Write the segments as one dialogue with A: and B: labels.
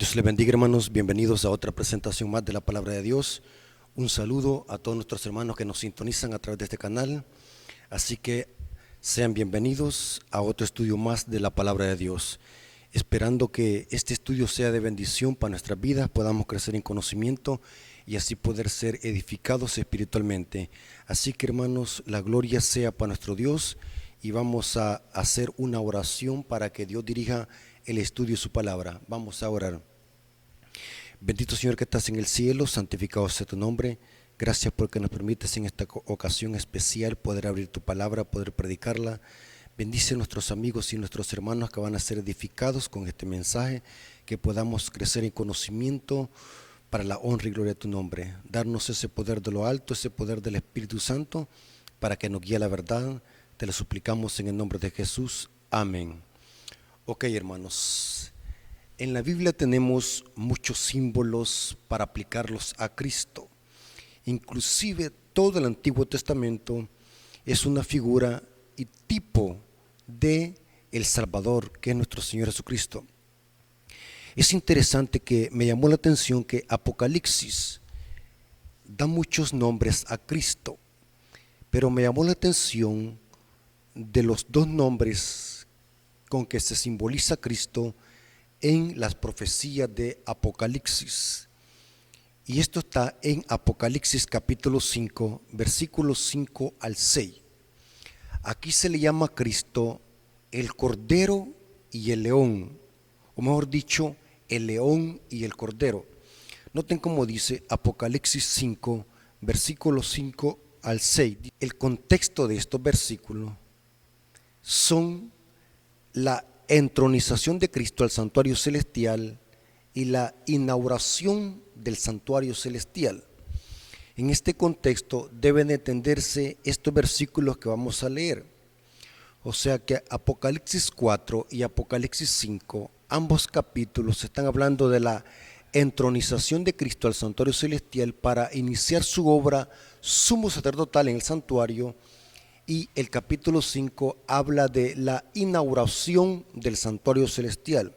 A: Dios les bendiga, hermanos, bienvenidos a otra presentación más de la palabra de Dios. Un saludo a todos nuestros hermanos que nos sintonizan a través de este canal. Así que sean bienvenidos a otro estudio más de la palabra de Dios. Esperando que este estudio sea de bendición para nuestras vidas, podamos crecer en conocimiento y así poder ser edificados espiritualmente. Así que, hermanos, la gloria sea para nuestro Dios y vamos a hacer una oración para que Dios dirija el estudio de su palabra. Vamos a orar. Bendito Señor que estás en el cielo, santificado sea tu nombre. Gracias porque nos permites en esta ocasión especial poder abrir tu palabra, poder predicarla. Bendice a nuestros amigos y nuestros hermanos que van a ser edificados con este mensaje, que podamos crecer en conocimiento para la honra y gloria de tu nombre. Darnos ese poder de lo alto, ese poder del Espíritu Santo, para que nos guíe la verdad. Te lo suplicamos en el nombre de Jesús. Amén. Ok, hermanos. En la Biblia tenemos muchos símbolos para aplicarlos a Cristo. Inclusive todo el Antiguo Testamento es una figura y tipo de el Salvador, que es nuestro Señor Jesucristo. Es interesante que me llamó la atención que Apocalipsis da muchos nombres a Cristo, pero me llamó la atención de los dos nombres con que se simboliza a Cristo en las profecías de Apocalipsis. Y esto está en Apocalipsis capítulo 5, versículos 5 al 6. Aquí se le llama a Cristo el Cordero y el León, o mejor dicho, el León y el Cordero. Noten cómo dice Apocalipsis 5, versículos 5 al 6. El contexto de estos versículos son la entronización de Cristo al santuario celestial y la inauguración del santuario celestial. En este contexto deben entenderse estos versículos que vamos a leer. O sea que Apocalipsis 4 y Apocalipsis 5, ambos capítulos están hablando de la entronización de Cristo al santuario celestial para iniciar su obra sumo sacerdotal en el santuario. Y el capítulo 5 habla de la inauguración del santuario celestial.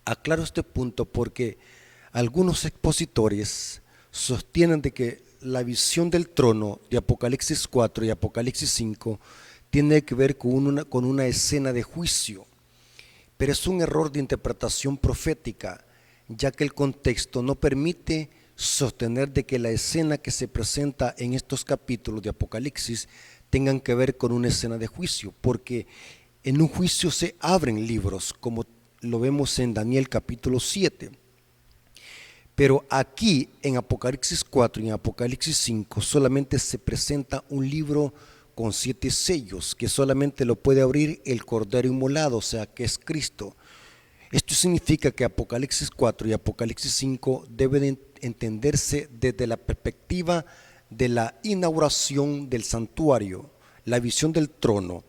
A: Aclaro este punto porque algunos expositores sostienen de que la visión del trono de Apocalipsis 4 y Apocalipsis 5 tiene que ver con una escena de juicio, pero es un error de interpretación profética, ya que el contexto no permite sostener de que la escena que se presenta en estos capítulos de Apocalipsis tengan que ver con una escena de juicio, porque en un juicio se abren libros, como lo vemos en Daniel capítulo 7. Pero aquí en Apocalipsis 4 y en Apocalipsis 5 solamente se presenta un libro con 7 sellos, que solamente lo puede abrir el Cordero Inmolado, o sea que es Cristo. Esto significa que Apocalipsis 4 y Apocalipsis 5 deben entenderse desde la perspectiva de la inauguración del santuario, la visión del trono.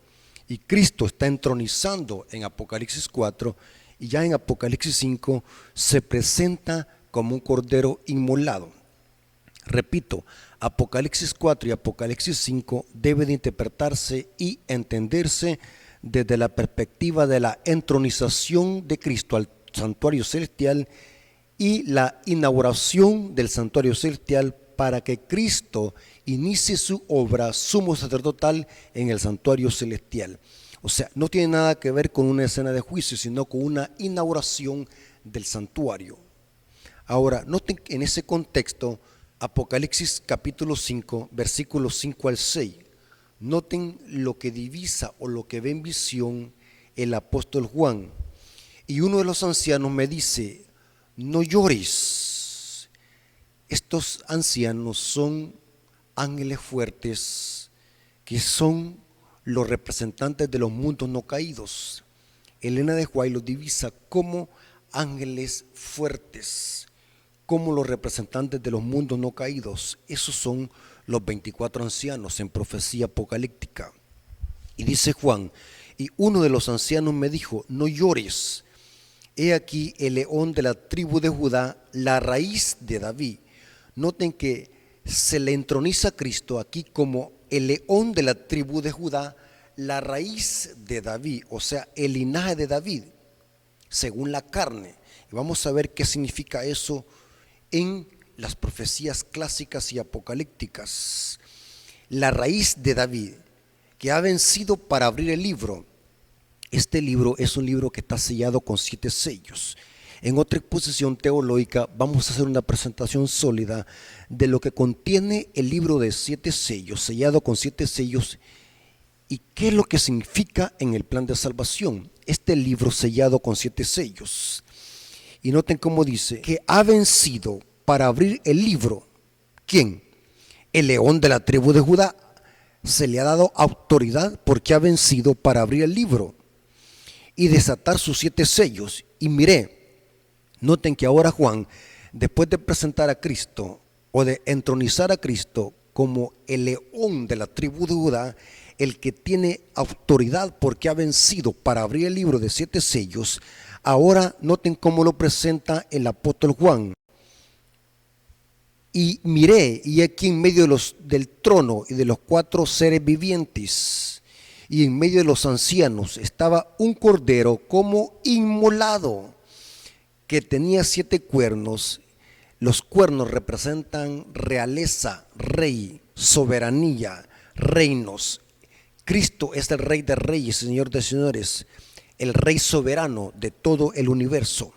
A: Y Cristo está entronizando en Apocalipsis 4 y ya en Apocalipsis 5 se presenta como un cordero inmolado. Repito, Apocalipsis 4 y Apocalipsis 5 deben interpretarse y entenderse desde la perspectiva de la entronización de Cristo al santuario celestial y la inauguración del santuario celestial para que Cristo inicie su obra sumo sacerdotal en el santuario celestial. O sea, no tiene nada que ver con una escena de juicio, sino con una inauguración del santuario. Ahora, noten que en ese contexto, Apocalipsis capítulo 5, versículos 5 al 6, noten lo que divisa o lo que ve en visión el apóstol Juan. Y uno de los ancianos me dice: no llores. Estos ancianos son ángeles fuertes que son los representantes de los mundos no caídos. Elena de White los divisa como ángeles fuertes, como los representantes de los mundos no caídos. Esos son los 24 ancianos en profecía apocalíptica. Y dice Juan: y uno de los ancianos me dijo: no llores, he aquí el león de la tribu de Judá, la raíz de David. Noten que se le entroniza a Cristo aquí como el león de la tribu de Judá, la raíz de David, o sea, el linaje de David, según la carne. Y vamos a ver qué significa eso en las profecías clásicas y apocalípticas. La raíz de David, que ha vencido para abrir el libro. Este libro es un libro que está sellado con 7 sellos. En otra exposición teológica vamos a hacer una presentación sólida de lo que contiene el libro de 7 sellos, sellado con 7 sellos, y qué es lo que significa en el plan de salvación. Este libro sellado con 7 sellos. Y noten cómo dice que ha vencido para abrir el libro. ¿Quién? El león de la tribu de Judá. Se le ha dado autoridad porque ha vencido para abrir el libro y desatar sus 7 sellos. Y miré, noten que ahora Juan, después de presentar a Cristo o de entronizar a Cristo como el león de la tribu de Judá, el que tiene autoridad porque ha vencido para abrir el libro de 7 sellos, ahora noten cómo lo presenta el apóstol Juan. Y miré, y aquí en medio del trono y de los 4 seres vivientes, y en medio de los ancianos, estaba un cordero como inmolado, que tenía 7 cuernos. Los cuernos representan realeza, rey, soberanía, reinos. Cristo es el Rey de Reyes, Señor de Señores, el Rey soberano de todo el universo.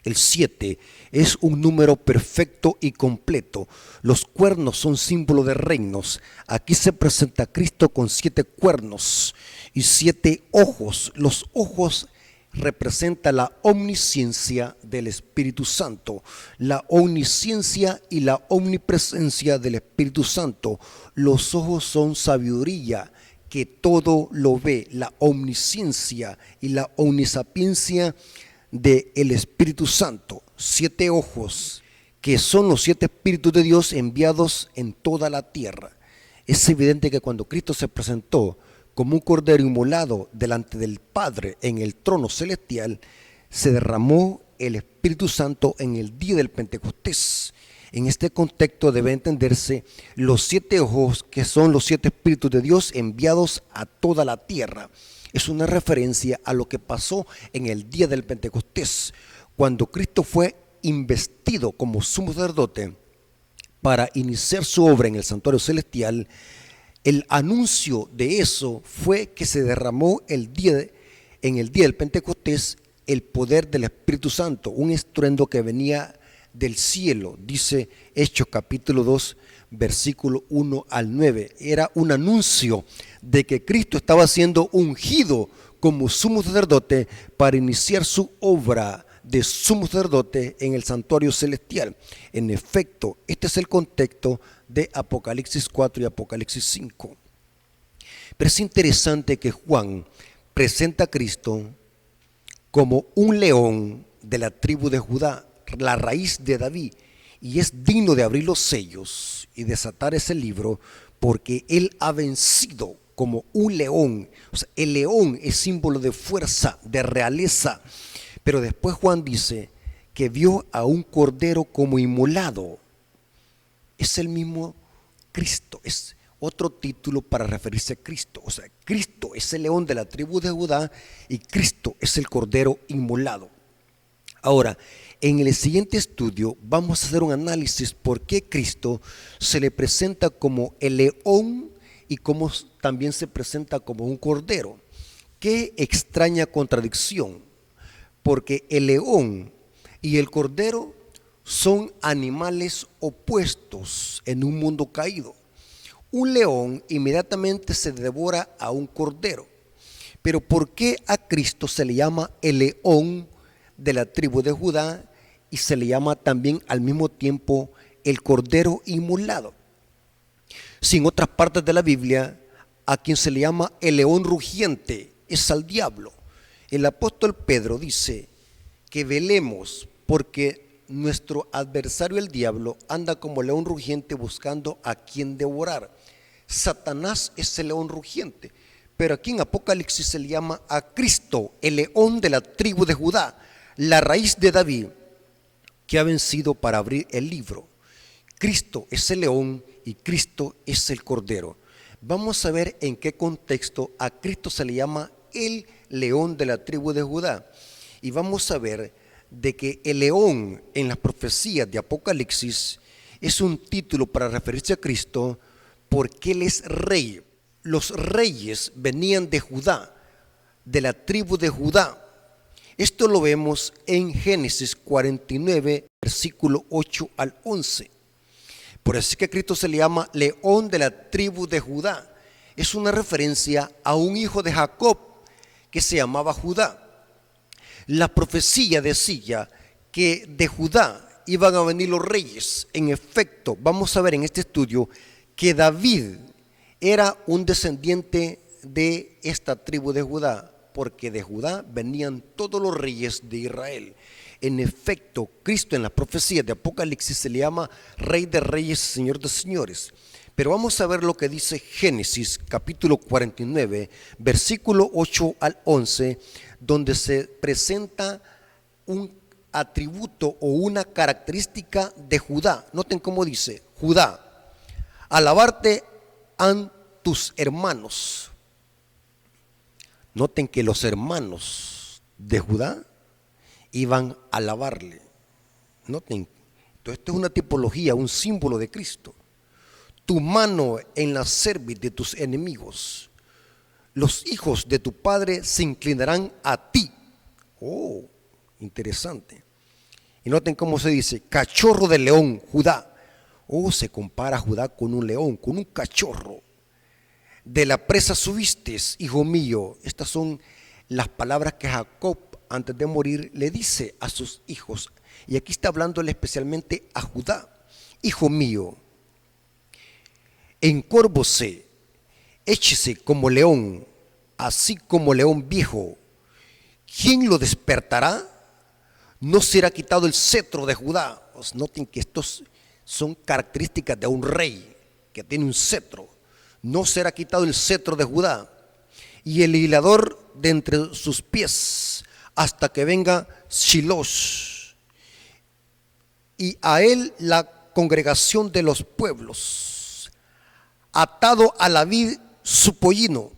A: El 7 es un número perfecto y completo. Los cuernos son símbolo de reinos. Aquí se presenta a Cristo con 7 cuernos y 7 ojos. Los ojos representan la omnisciencia del Espíritu Santo, la omnisciencia y la omnipresencia del Espíritu Santo. Los ojos son sabiduría, que todo lo ve, la omnisciencia y la omnisapiencia del Espíritu Santo. 7 ojos, que son los 7 espíritus de Dios enviados en toda la tierra. Es evidente que cuando Cristo se presentó como un cordero inmolado delante del Padre en el trono celestial, se derramó el Espíritu Santo en el día del Pentecostés. En este contexto debe entenderse los 7 ojos, que son los 7 espíritus de Dios enviados a toda la tierra. Es una referencia a lo que pasó en el día del Pentecostés, cuando Cristo fue investido como sumo sacerdote para iniciar su obra en el santuario celestial. El anuncio de eso fue que se derramó en el día del Pentecostés el poder del Espíritu Santo, un estruendo que venía del cielo, dice Hechos capítulo 2, versículo 1 al 9. Era un anuncio de que Cristo estaba siendo ungido como sumo sacerdote para iniciar su obra de sumo sacerdote en el santuario celestial. En efecto, este es el contexto de Apocalipsis 4 y Apocalipsis 5. Pero es interesante que Juan presenta a Cristo como un león de la tribu de Judá, la raíz de David, y es digno de abrir los sellos y desatar ese libro porque él ha vencido como un león. O sea, el león es símbolo de fuerza, de realeza. Pero después Juan dice que vio a un cordero como inmolado. Es el mismo Cristo, es otro título para referirse a Cristo. O sea, Cristo es el león de la tribu de Judá y Cristo es el cordero inmolado. Ahora, en el siguiente estudio vamos a hacer un análisis por qué Cristo se le presenta como el león y cómo también se presenta como un cordero. Qué extraña contradicción, porque el león y el cordero son animales opuestos en un mundo caído. Un león inmediatamente se devora a un cordero, pero ¿por qué a Cristo se le llama el león de la tribu de Judá y se le llama también al mismo tiempo el cordero inmolado? Si en otras partes de la Biblia a quien se le llama el león rugiente es al diablo. El apóstol Pedro dice que velemos porque nuestro adversario el diablo anda como león rugiente buscando a quien devorar. Satanás es el león rugiente, pero aquí en Apocalipsis se le llama a Cristo el león de la tribu de Judá, la raíz de David, que ha vencido para abrir el libro. Cristo es el león y Cristo es el cordero. Vamos a ver en qué contexto a Cristo se le llama el león de la tribu de Judá. Y vamos a ver de que el león en las profecías de Apocalipsis es un título para referirse a Cristo porque Él es rey. Los reyes venían de Judá, de la tribu de Judá. Esto lo vemos en Génesis 49, versículo 8 al 11. Por eso es que a Cristo se le llama león de la tribu de Judá. Es una referencia a un hijo de Jacob que se llamaba Judá. La profecía decía que de Judá iban a venir los reyes. En efecto, vamos a ver en este estudio que David era un descendiente de esta tribu de Judá, porque de Judá venían todos los reyes de Israel. En efecto, Cristo en la profecía de Apocalipsis se le llama Rey de Reyes, Señor de Señores. Pero vamos a ver lo que dice Génesis capítulo 49, versículo 8 al 11, donde se presenta un atributo o una característica de Judá. Noten cómo dice: Judá, alabarte han tus hermanos. Noten que los hermanos de Judá iban a alabarle. Noten, entonces esto es una tipología, un símbolo de Cristo. Tu mano en la cerviz de tus enemigos. Los hijos de tu padre se inclinarán a ti. Oh, interesante. Y noten cómo se dice: cachorro de león, Judá. Oh, se compara a Judá con un león, con un cachorro. De la presa subiste, hijo mío. Estas son las palabras que Jacob antes de morir le dice a sus hijos. Y aquí está hablándole especialmente a Judá. Hijo mío, encórvose, échese como león, así como león viejo. ¿Quién lo despertará? No será quitado el cetro de Judá. Pues noten que estos son características de un rey que tiene un cetro. No será quitado el cetro de Judá, y el hilador de entre sus pies, hasta que venga Shiloh, y a él la congregación de los pueblos, atado a la vid su pollino.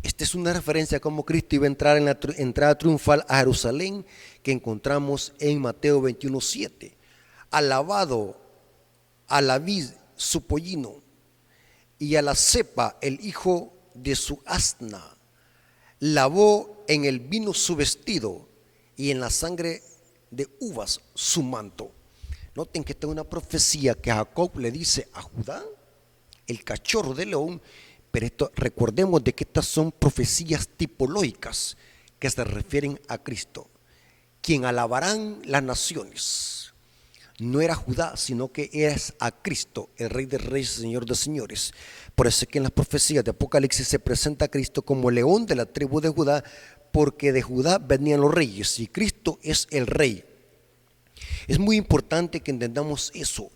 A: Esta es una referencia a cómo Cristo iba a entrar en la entrada triunfal a Jerusalén, que encontramos en Mateo 21:7. Alabado a la vid su pollino, y a la cepa el hijo de su asna. Lavó en el vino su vestido, y en la sangre de uvas su manto. Noten que esta es una profecía que Jacob le dice a Judá, el cachorro de león. Pero esto, recordemos de que estas son profecías tipológicas que se refieren a Cristo, quien alabarán las naciones. No era Judá, sino que es a Cristo, el Rey de Reyes, Señor de Señores. Por eso es que en las profecías de Apocalipsis se presenta a Cristo como león de la tribu de Judá, porque de Judá venían los reyes y Cristo es el Rey. Es muy importante que entendamos eso.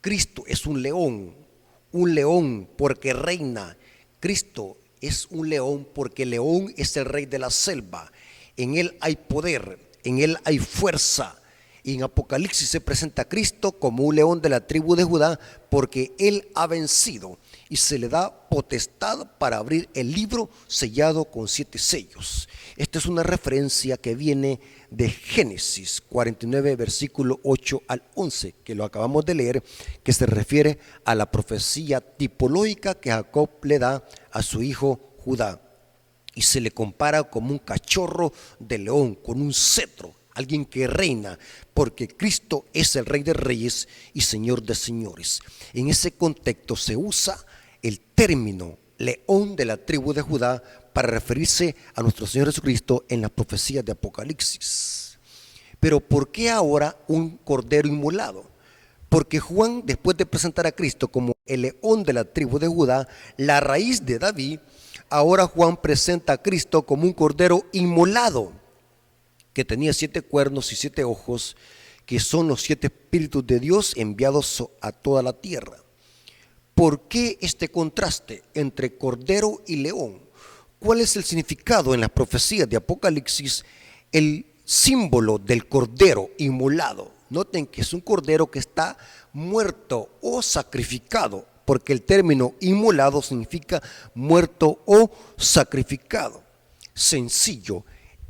A: Cristo es un león porque reina. Cristo es un león porque el león es el rey de la selva. En él hay poder, en él hay fuerza. Y en Apocalipsis se presenta a Cristo como un león de la tribu de Judá porque él ha vencido y se le da potestad para abrir el libro sellado con 7 sellos. Esta es una referencia que viene de Génesis 49, versículo 8 al 11, que lo acabamos de leer, que se refiere a la profecía tipológica que Jacob le da a su hijo Judá. Y se le compara como un cachorro de león, con un cetro, alguien que reina, porque Cristo es el Rey de Reyes y Señor de Señores. En ese contexto se usa el término león de la tribu de Judá para referirse a nuestro Señor Jesucristo en las profecías de Apocalipsis. Pero ¿por qué ahora un cordero inmolado? Porque Juan, después de presentar a Cristo como el león de la tribu de Judá, la raíz de David, ahora Juan presenta a Cristo como un cordero inmolado, que tenía 7 cuernos y 7 ojos, que son los 7 espíritus de Dios enviados a toda la tierra. ¿Por qué este contraste entre cordero y león? ¿Cuál es el significado en las profecías de Apocalipsis? El símbolo del cordero inmolado. Noten que es un cordero que está muerto o sacrificado, porque el término inmolado significa muerto o sacrificado. Sencillo.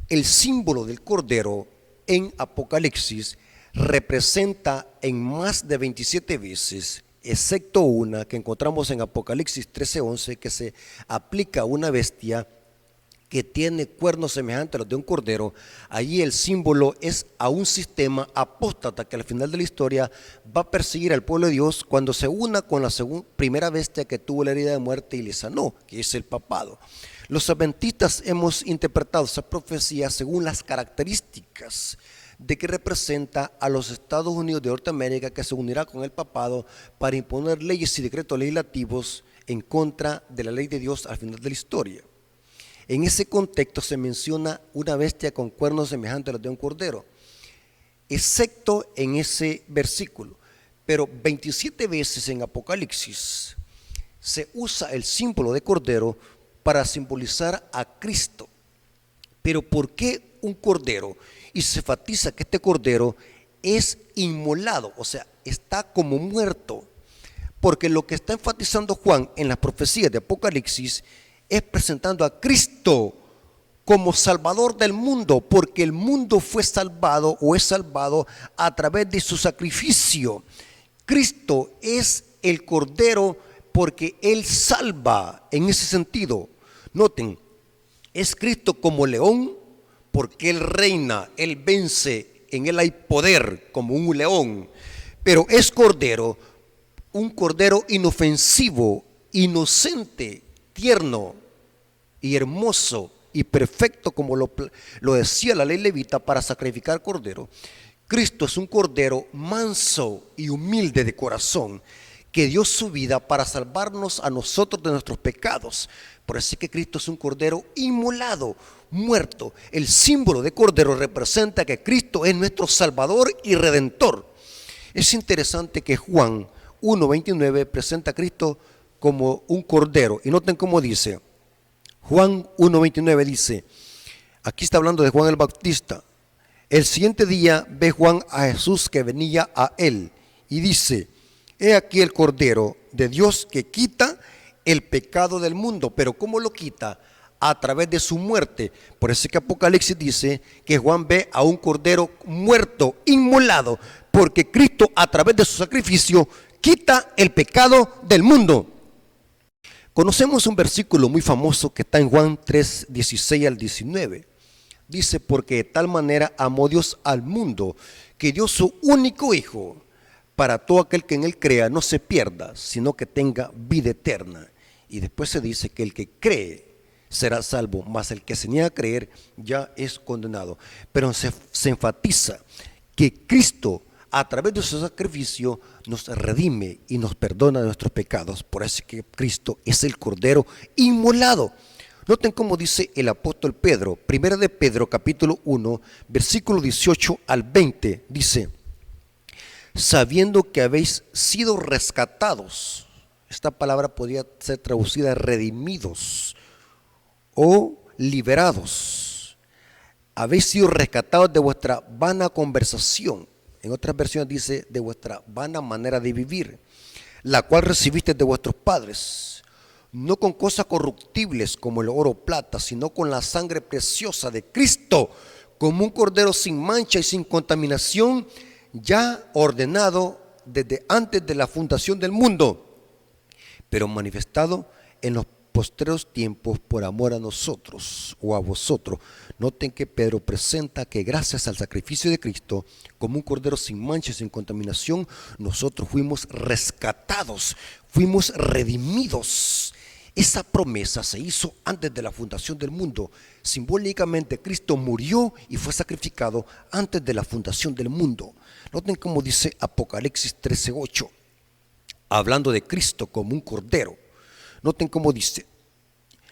A: El símbolo del cordero en Apocalipsis representa en más de 27 veces, excepto una que encontramos en Apocalipsis 13:11, que se aplica a una bestia que tiene cuernos semejantes a los de un cordero. Allí el símbolo es a un sistema apóstata que al final de la historia va a perseguir al pueblo de Dios cuando se una con la primera bestia que tuvo la herida de muerte y le sanó, que es el papado. Los adventistas hemos interpretado esa profecía según las características de que representa a los Estados Unidos de Norteamérica, que se unirá con el papado para imponer leyes y decretos legislativos en contra de la ley de Dios al final de la historia. En ese contexto se menciona una bestia con cuernos semejantes a los de un cordero, excepto en ese versículo. Pero 27 veces en Apocalipsis se usa el símbolo de cordero para simbolizar a Cristo. Pero ¿por qué un cordero? Y se enfatiza que este cordero es inmolado, o sea, está como muerto. Porque lo que está enfatizando Juan en las profecías de Apocalipsis es presentando a Cristo como Salvador del mundo, porque el mundo fue salvado o es salvado a través de su sacrificio. Cristo es el Cordero porque Él salva en ese sentido. Noten, es Cristo como león porque Él reina, Él vence, en Él hay poder como un león, pero es Cordero, un Cordero inofensivo, inocente, tierno y hermoso y perfecto, como lo decía la ley levita para sacrificar cordero. Cristo es un cordero manso y humilde de corazón, que dio su vida para salvarnos a nosotros de nuestros pecados. Por eso es que Cristo es un cordero inmolado, muerto. El símbolo de cordero representa que Cristo es nuestro Salvador y Redentor. Es interesante que Juan 1:29 presenta a Cristo como un cordero. Y noten cómo dice. Juan 1:29 dice, aquí está hablando de Juan el Bautista. El siguiente día ve Juan a Jesús que venía a él y dice, he aquí el Cordero de Dios que quita el pecado del mundo. Pero ¿cómo lo quita? A través de su muerte. Por eso es que Apocalipsis dice que Juan ve a un cordero muerto, inmolado, porque Cristo a través de su sacrificio quita el pecado del mundo. Conocemos un versículo muy famoso que está en Juan 3:16 al 19. Dice, porque de tal manera amó Dios al mundo, que dio su único Hijo, para todo aquel que en Él crea no se pierda, sino que tenga vida eterna. Y después se dice que el que cree será salvo, mas el que se niega a creer ya es condenado. Pero se enfatiza que Cristo, a través de su sacrificio, nos redime y nos perdona de nuestros pecados. Por eso es que Cristo es el Cordero inmolado. Noten cómo dice el apóstol Pedro, 1 de Pedro capítulo 1, versículo 18 al 20, dice, sabiendo que habéis sido rescatados. Esta palabra podría ser traducida redimidos o liberados. Habéis sido rescatados de vuestra vana conversación. En otras versiones dice de vuestra vana manera de vivir, la cual recibiste de vuestros padres, no con cosas corruptibles como el oro o plata, sino con la sangre preciosa de Cristo, como un cordero sin mancha y sin contaminación, ya ordenado desde antes de la fundación del mundo, pero manifestado en los postreros tiempos por amor a nosotros o a vosotros. Noten que Pedro presenta que gracias al sacrificio de Cristo, como un cordero sin mancha y sin contaminación, nosotros fuimos rescatados, fuimos redimidos. Esa promesa se hizo antes de la fundación del mundo. Simbólicamente, Cristo murió y fue sacrificado antes de la fundación del mundo. Noten cómo dice Apocalipsis 13:8, hablando de Cristo como un cordero. Noten cómo dice,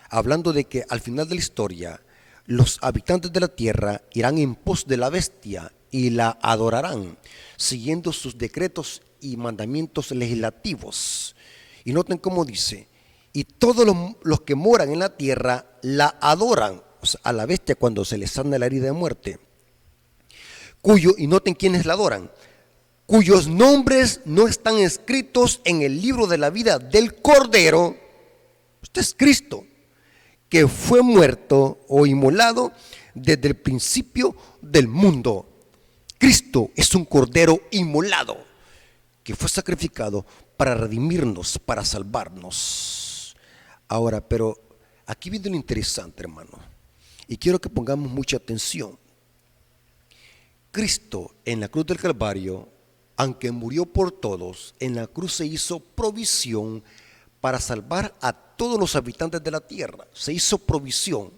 A: hablando de que al final de la historia, los habitantes de la tierra irán en pos de la bestia y la adorarán, siguiendo sus decretos y mandamientos legislativos. Y noten cómo dice, y todos los que moran en la tierra la adoran, o sea, a la bestia cuando se les sana la herida de muerte. Y noten quiénes la adoran, cuyos nombres no están escritos en el libro de la vida del Cordero. Este es Cristo, que fue muerto o inmolado desde el principio del mundo. Cristo es un cordero inmolado que fue sacrificado para redimirnos, para salvarnos. Ahora, pero aquí viene lo interesante, hermano, y quiero que pongamos mucha atención. Cristo en la cruz del Calvario, aunque murió por todos, en la cruz se hizo provisión para salvar a todos los habitantes de la tierra. Se hizo provisión,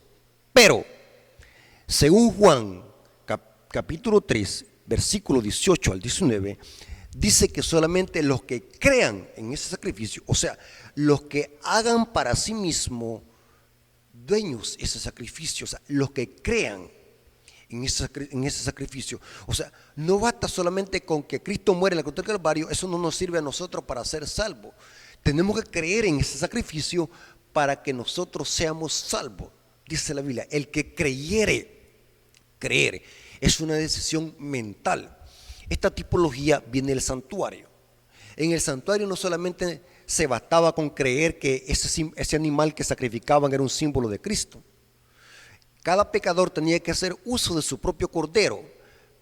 A: pero según Juan capítulo 3, versículo 18 al 19, dice que solamente los que crean en ese sacrificio, o sea, los que hagan para sí mismos dueños ese sacrificio, o sea, los que crean en ese sacrificio, o sea, no basta solamente con que Cristo muere en la cruz del Calvario, eso no nos sirve a nosotros para ser salvos. Tenemos que creer en ese sacrificio para que nosotros seamos salvos. Dice la Biblia, el que creer es una decisión mental. Esta tipología viene del santuario. En el santuario no solamente se bastaba con creer que ese animal que sacrificaban era un símbolo de Cristo. Cada pecador tenía que hacer uso de su propio cordero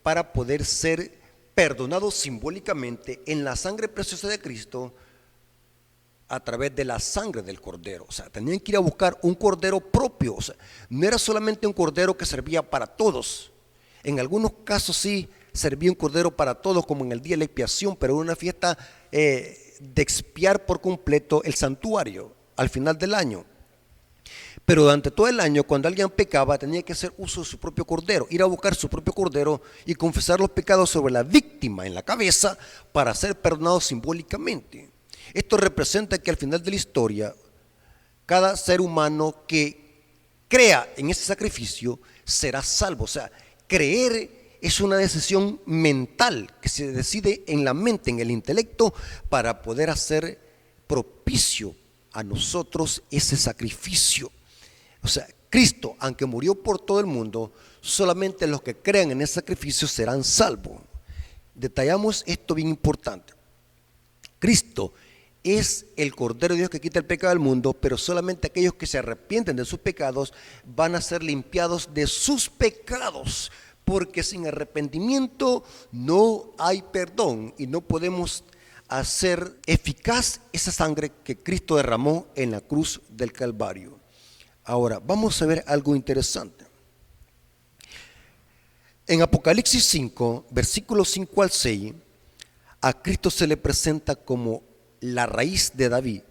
A: para poder ser perdonado simbólicamente en la sangre preciosa de Cristo a través de la sangre del cordero. O sea, tenían que ir a buscar un cordero propio. O sea, no era solamente un cordero que servía para todos. En algunos casos sí servía un cordero para todos, como en el día de la expiación, pero era una fiesta de expiar por completo el santuario al final del año. Pero durante todo el año, cuando alguien pecaba, tenía que hacer uso de su propio cordero, ir a buscar su propio cordero y confesar los pecados sobre la víctima en la cabeza para ser perdonado simbólicamente. Esto representa que al final de la historia, cada ser humano que crea en ese sacrificio será salvo. O sea, creer es una decisión mental que se decide en la mente, en el intelecto, para poder hacer propicio a nosotros ese sacrificio. O sea, Cristo, aunque murió por todo el mundo, solamente los que crean en ese sacrificio serán salvos. Detallamos esto bien importante. Cristo es el Cordero de Dios que quita el pecado del mundo, pero solamente aquellos que se arrepienten de sus pecados van a ser limpiados de sus pecados, porque sin arrepentimiento no hay perdón y no podemos hacer eficaz esa sangre que Cristo derramó en la cruz del Calvario. Ahora, vamos a ver algo interesante. En Apocalipsis 5, versículos 5 al 6, a Cristo se le presenta como la raíz de David.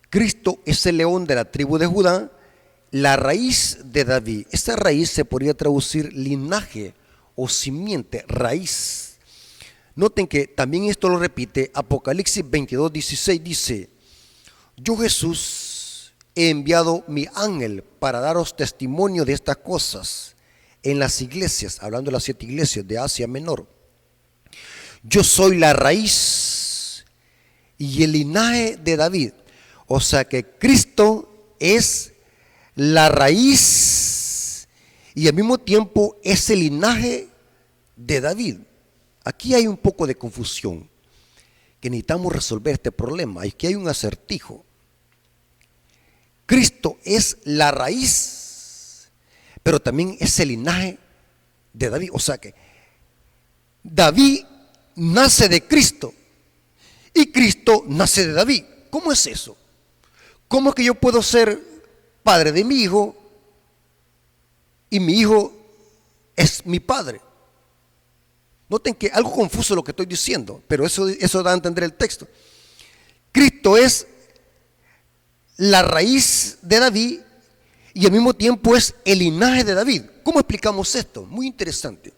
A: Cristo es el león de la tribu de Judá, la raíz de David. Esta raíz se podría traducir linaje o simiente, raíz. Noten que también esto lo repite Apocalipsis 22, 16, dice: yo Jesús he enviado mi ángel para daros testimonio de estas cosas en las iglesias, hablando de las 7 iglesias de Asia Menor. Yo soy la raíz y el linaje de David. O sea que Cristo es la raíz y al mismo tiempo es el linaje de David. Aquí hay un poco de confusión, que necesitamos resolver este problema. Aquí hay un acertijo. Cristo es la raíz, pero también es el linaje de David. O sea que David nace de Cristo y Cristo nace de David. ¿Cómo es eso? ¿Cómo es que yo puedo ser padre de mi hijo y mi hijo es mi padre? Noten que algo confuso lo que estoy diciendo, pero eso da a entender el texto. Cristo es la raíz de David y al mismo tiempo es el linaje de David. ¿Cómo explicamos esto? Muy interesante.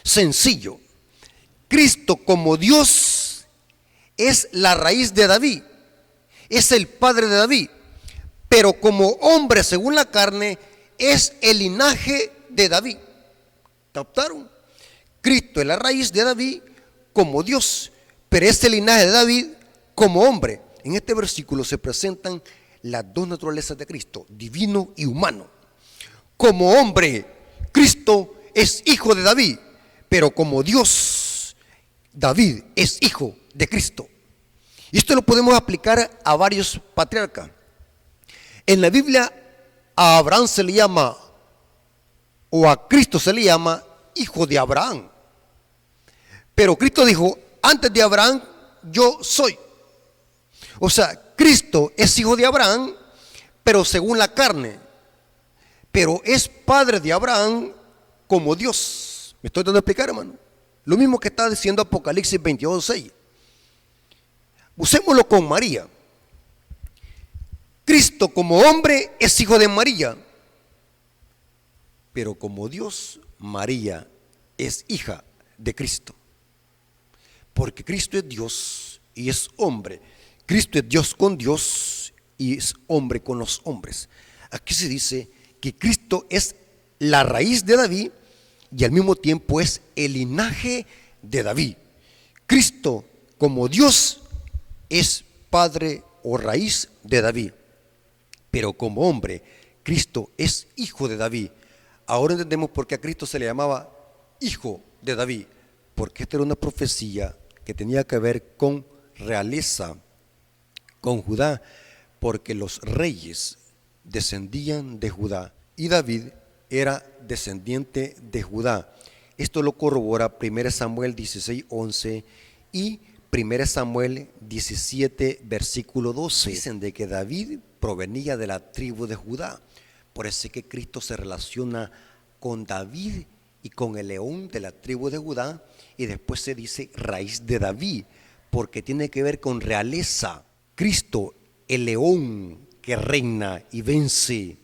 A: Sencillo. Cristo como Dios es la raíz de David, es el padre de David, pero como hombre según la carne es el linaje de David. ¿Captaron? Cristo es la raíz de David como Dios, pero es el linaje de David como hombre. En este versículo se presentan las dos naturalezas de Cristo, divino y humano. Como hombre, Cristo es hijo de David, pero como Dios, David es hijo de Cristo. Y esto lo podemos aplicar a varios patriarcas. En la Biblia a Abraham se le llama, o a Cristo se le llama, hijo de Abraham. Pero Cristo dijo, antes de Abraham yo soy. O sea, Cristo es hijo de Abraham, pero según la carne. Pero es padre de Abraham como Dios. ¿Me estoy dando a explicar, hermano? Lo mismo que está diciendo Apocalipsis 22:6. Usémoslo con María. Cristo como hombre es hijo de María, pero como Dios, María es hija de Cristo. Porque Cristo es Dios y es hombre. Cristo es Dios con Dios y es hombre con los hombres. Aquí se dice que Cristo es la raíz de David y al mismo tiempo es el linaje de David. Cristo como Dios es padre o raíz de David, pero como hombre Cristo es hijo de David. Ahora entendemos por qué a Cristo se le llamaba hijo de David, porque esta era una profecía que tenía que ver con realeza, con Judá, porque los reyes descendían de Judá y David era descendiente de Judá. Esto lo corrobora 1 Samuel 16:11 y 1 Samuel 17, versículo 12. Dicen de que David provenía de la tribu de Judá. Por eso es que Cristo se relaciona con David y con el león de la tribu de Judá, y después se dice raíz de David, porque tiene que ver con realeza. Cristo, el león que reina y vence,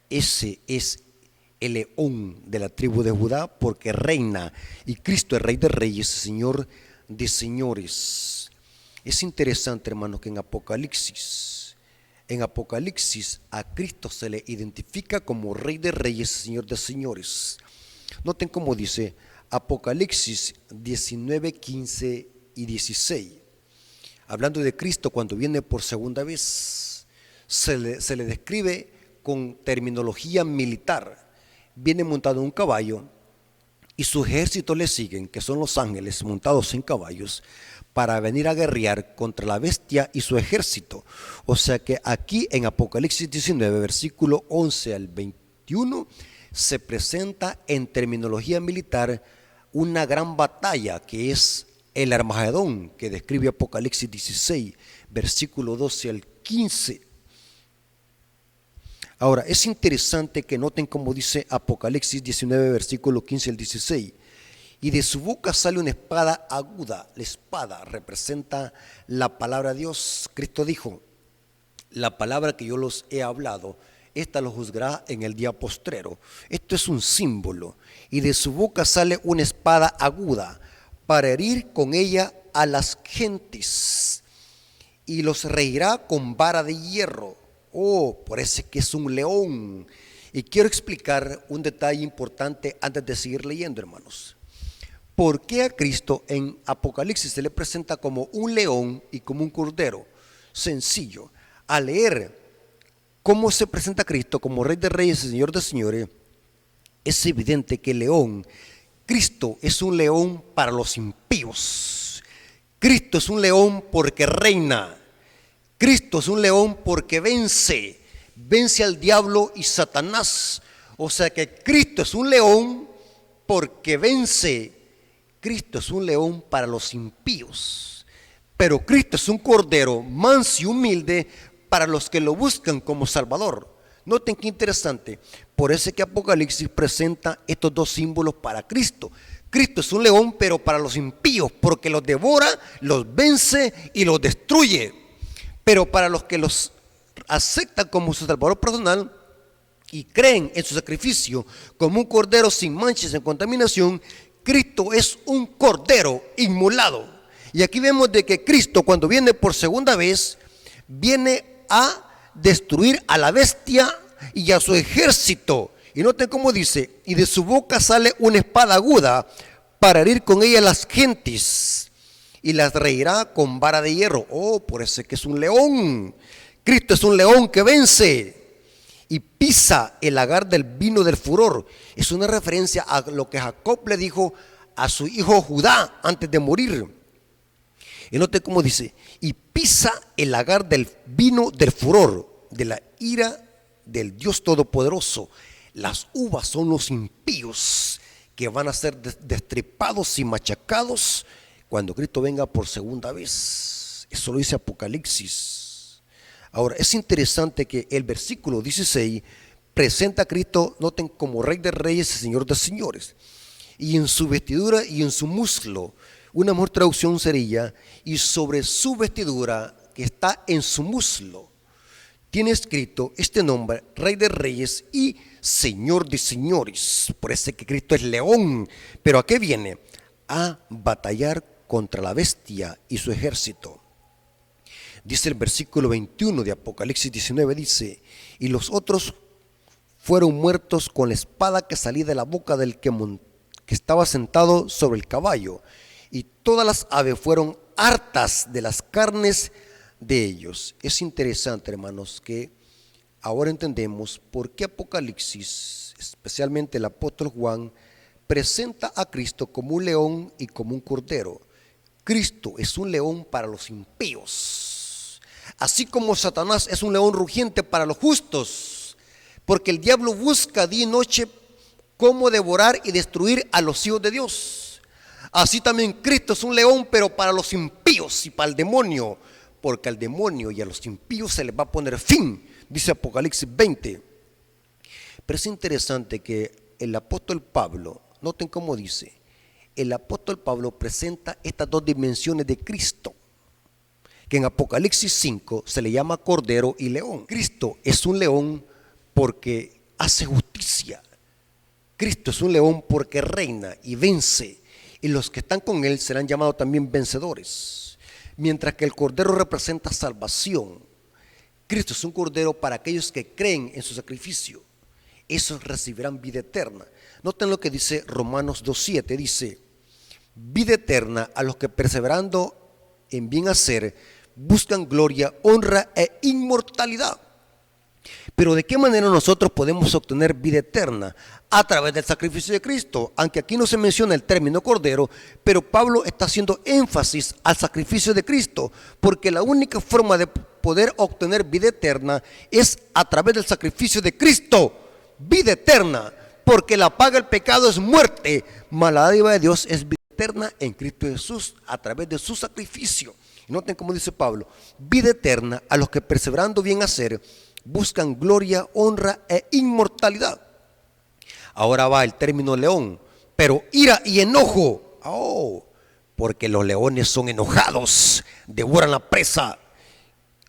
A: ese es el león de la tribu de Judá, porque reina, y Cristo es rey de reyes, Señor de señores. Es interesante, hermanos, que en Apocalipsis a Cristo se le identifica como rey de reyes, Señor de señores. Noten cómo dice Apocalipsis 19, 15 y 16. Hablando de Cristo cuando viene por segunda vez, se le describe con terminología militar. Viene montado en un caballo y su ejército le siguen, que son los ángeles montados en caballos, para venir a guerrear contra la bestia y su ejército. O sea que aquí en Apocalipsis 19, versículo 11 al 21, se presenta en terminología militar una gran batalla que es el Armagedón, que describe Apocalipsis 16, versículo 12 al 15. Ahora, es interesante que noten cómo dice Apocalipsis 19, versículo 15 al 16. Y de su boca sale una espada aguda. La espada representa la palabra de Dios. Cristo dijo, la palabra que yo los he hablado, esta lo juzgará en el día postrero. Esto es un símbolo. Y de su boca sale una espada aguda para herir con ella a las gentes. Y los reirá con vara de hierro. Oh, parece que es un león. Y quiero explicar un detalle importante antes de seguir leyendo, hermanos. ¿Por qué a Cristo en Apocalipsis se le presenta como un león y como un cordero? Sencillo. Al leer cómo se presenta Cristo como Rey de Reyes y Señor de Señores, es evidente que Cristo es un león para los impíos. Cristo es un león porque reina. Cristo es un león porque vence al diablo y Satanás. O sea que Cristo es un león porque vence. Cristo es un león para los impíos, pero Cristo es un cordero manso y humilde para los que lo buscan como Salvador. Noten qué interesante. Por eso es que Apocalipsis presenta estos dos símbolos para Cristo. Cristo es un león, pero para los impíos, porque los devora, los vence y los destruye. Pero para los que los aceptan como su Salvador personal y creen en su sacrificio como un cordero sin manchas, sin contaminación, Cristo es un cordero inmolado. Y aquí vemos de que Cristo, cuando viene por segunda vez, viene a destruir a la bestia y a su ejército. Y noten cómo dice, y de su boca sale una espada aguda para herir con ella las gentes y las reirá con vara de hierro. Oh, por eso es que es un león. Cristo es un león que vence y pisa el lagar del vino del furor. Es una referencia a lo que Jacob le dijo a su hijo Judá antes de morir. Y note cómo dice, y pisa el lagar del vino del furor, de la ira del Dios Todopoderoso. Las uvas son los impíos que van a ser destripados y machacados cuando Cristo venga por segunda vez. Eso lo dice Apocalipsis. Ahora, es interesante que el versículo 16 presenta a Cristo, noten, como Rey de Reyes y Señor de Señores. Y en su vestidura y en su muslo, una mejor traducción sería, y sobre su vestidura que está en su muslo, tiene escrito este nombre, Rey de Reyes y Señor de Señores. Parece que Cristo es león, pero ¿a qué viene? A batallar contra la bestia y su ejército. Dice el versículo 21 de Apocalipsis 19, dice, y los otros fueron muertos con la espada que salía de la boca del que estaba sentado sobre el caballo, y todas las aves fueron hartas de las carnes de ellos. Es interesante, hermanos, que ahora entendemos por qué Apocalipsis, especialmente el apóstol Juan, presenta a Cristo como un león y como un cordero. Cristo es un león para los impíos, así como Satanás es un león rugiente para los justos, porque el diablo busca día y noche cómo devorar y destruir a los hijos de Dios. Así también Cristo es un león, pero para los impíos y para el demonio, porque al demonio y a los impíos se les va a poner fin, dice Apocalipsis 20. Pero es interesante que el apóstol Pablo, noten cómo dice, el apóstol Pablo presenta estas dos dimensiones de Cristo, que en Apocalipsis 5 se le llama cordero y león. Cristo es un león porque hace justicia. Cristo es un león porque reina y vence, y los que están con él serán llamados también vencedores. Mientras que el cordero representa salvación, Cristo es un cordero para aquellos que creen en su sacrificio. Esos recibirán vida eterna. Noten lo que dice Romanos 2:7, dice, vida eterna a los que perseverando en bien hacer buscan gloria, honra e inmortalidad. Pero ¿de qué manera nosotros podemos obtener vida eterna? A través del sacrificio de Cristo. Aunque aquí no se menciona el término cordero, pero Pablo está haciendo énfasis al sacrificio de Cristo, porque la única forma de poder obtener vida eterna es a través del sacrificio de Cristo. Vida eterna, porque la paga del pecado es muerte, mas la dádiva de Dios es vida eterna en Cristo Jesús a través de su sacrificio. Y noten cómo dice Pablo, vida eterna a los que perseverando bien hacer buscan gloria, honra e inmortalidad. Ahora va el término león, pero ira y enojo. Porque los leones son enojados, devoran la presa.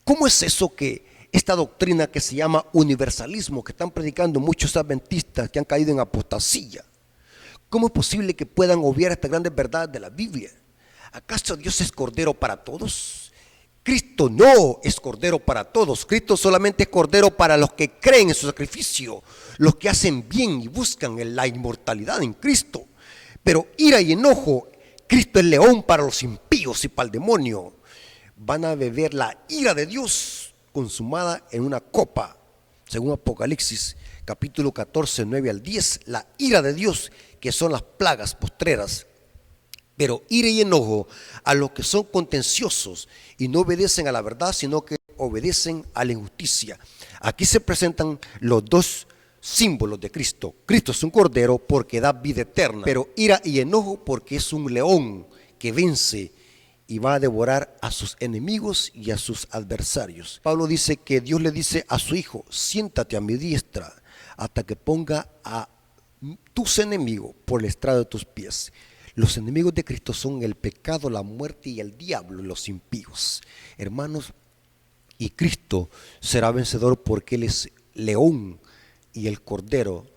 A: ¿Cómo es eso que esta doctrina que se llama universalismo, que están predicando muchos adventistas que han caído en apostasía, cómo es posible que puedan obviar estas grandes verdades de la Biblia? ¿Acaso Dios es cordero para todos? Cristo no es cordero para todos. Cristo solamente es cordero para los que creen en su sacrificio, los que hacen bien y buscan la inmortalidad en Cristo. Pero ira y enojo, Cristo es león para los impíos y para el demonio. Van a beber la ira de Dios consumada en una copa, según Apocalipsis capítulo 14, 9 al 10, la ira de Dios, que son las plagas postreras. Pero ira y enojo a los que son contenciosos y no obedecen a la verdad, sino que obedecen a la injusticia. Aquí se presentan los dos símbolos de Cristo. Cristo es un cordero porque da vida eterna, pero ira y enojo porque es un león que vence y va a devorar a sus enemigos y a sus adversarios. Pablo dice que Dios le dice a su hijo, siéntate a mi diestra hasta que ponga a tus enemigos por el estrado de tus pies. Los enemigos de Cristo son el pecado, la muerte y el diablo, los impíos. Hermanos, y Cristo será vencedor porque Él es león y el cordero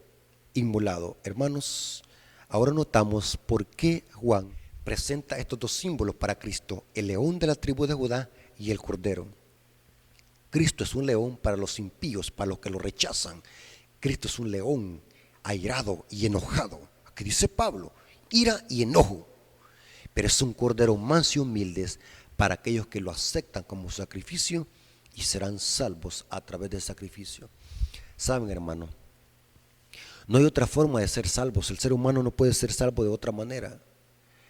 A: inmolado. Hermanos, ahora notamos por qué Juan presenta estos dos símbolos para Cristo, el león de la tribu de Judá y el cordero. Cristo es un león para los impíos, para los que lo rechazan. Cristo es un león airado y enojado. Aquí dice Pablo, ira y enojo, pero es un cordero manso y humilde para aquellos que lo aceptan como sacrificio y serán salvos a través del sacrificio. Saben, hermano, no hay otra forma de ser salvos. El ser humano no puede ser salvo de otra manera.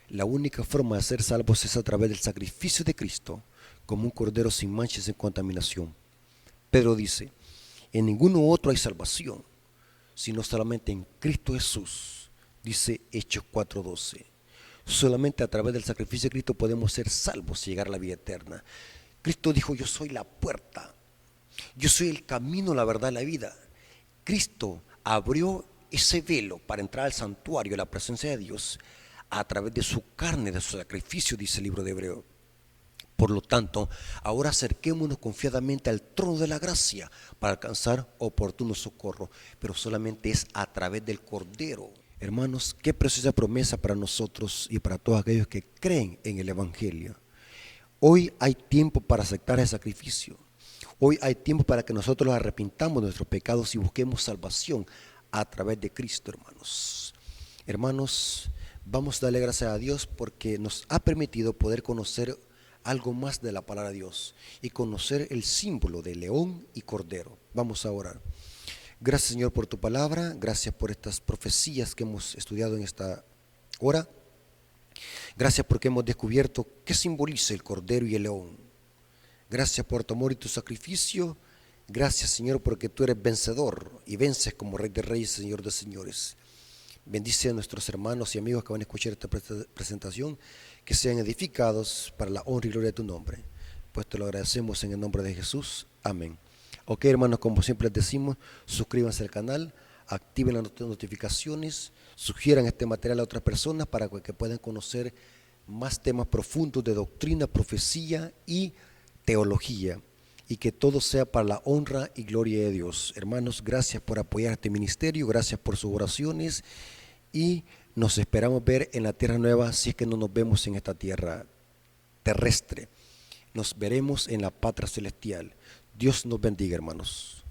A: La única forma de ser salvos es a través del sacrificio de Cristo, como un cordero sin mancha y sin contaminación. Pedro dice, en ninguno otro hay salvación, sino solamente en Cristo Jesús. Dice Hechos 4:12. Solamente a través del sacrificio de Cristo podemos ser salvos y llegar a la vida eterna. Cristo dijo: yo soy la puerta, yo soy el camino, la verdad y la vida. Cristo abrió ese velo para entrar al santuario, a la presencia de Dios, a través de su carne, de su sacrificio, dice el libro de Hebreo. Por lo tanto, ahora acerquémonos confiadamente al trono de la gracia para alcanzar oportuno socorro, pero solamente es a través del Cordero. Hermanos, qué preciosa promesa para nosotros y para todos aquellos que creen en el Evangelio. Hoy hay tiempo para aceptar el sacrificio. Hoy hay tiempo para que nosotros nos arrepintamos de nuestros pecados y busquemos salvación a través de Cristo, hermanos. Hermanos, vamos a darle gracias a Dios porque nos ha permitido poder conocer algo más de la palabra de Dios y conocer el símbolo de león y cordero. Vamos a orar. Gracias, Señor, por tu palabra. Gracias por estas profecías que hemos estudiado en esta hora. Gracias porque hemos descubierto qué simboliza el cordero y el león. Gracias por tu amor y tu sacrificio. Gracias, Señor, porque tú eres vencedor y vences como Rey de Reyes, Señor de Señores. Bendice a nuestros hermanos y amigos que van a escuchar esta presentación, que sean edificados para la honra y gloria de tu nombre. Pues te lo agradecemos en el nombre de Jesús. Amén. Ok, hermanos, como siempre les decimos, suscríbanse al canal, activen las notificaciones, sugieran este material a otras personas para que puedan conocer más temas profundos de doctrina, profecía y teología, y que todo sea para la honra y gloria de Dios. Hermanos, gracias por apoyar este ministerio, gracias por sus oraciones y nos esperamos ver en la tierra nueva si es que no nos vemos en esta tierra terrestre. Nos veremos en la patria celestial. Dios nos bendiga, hermanos.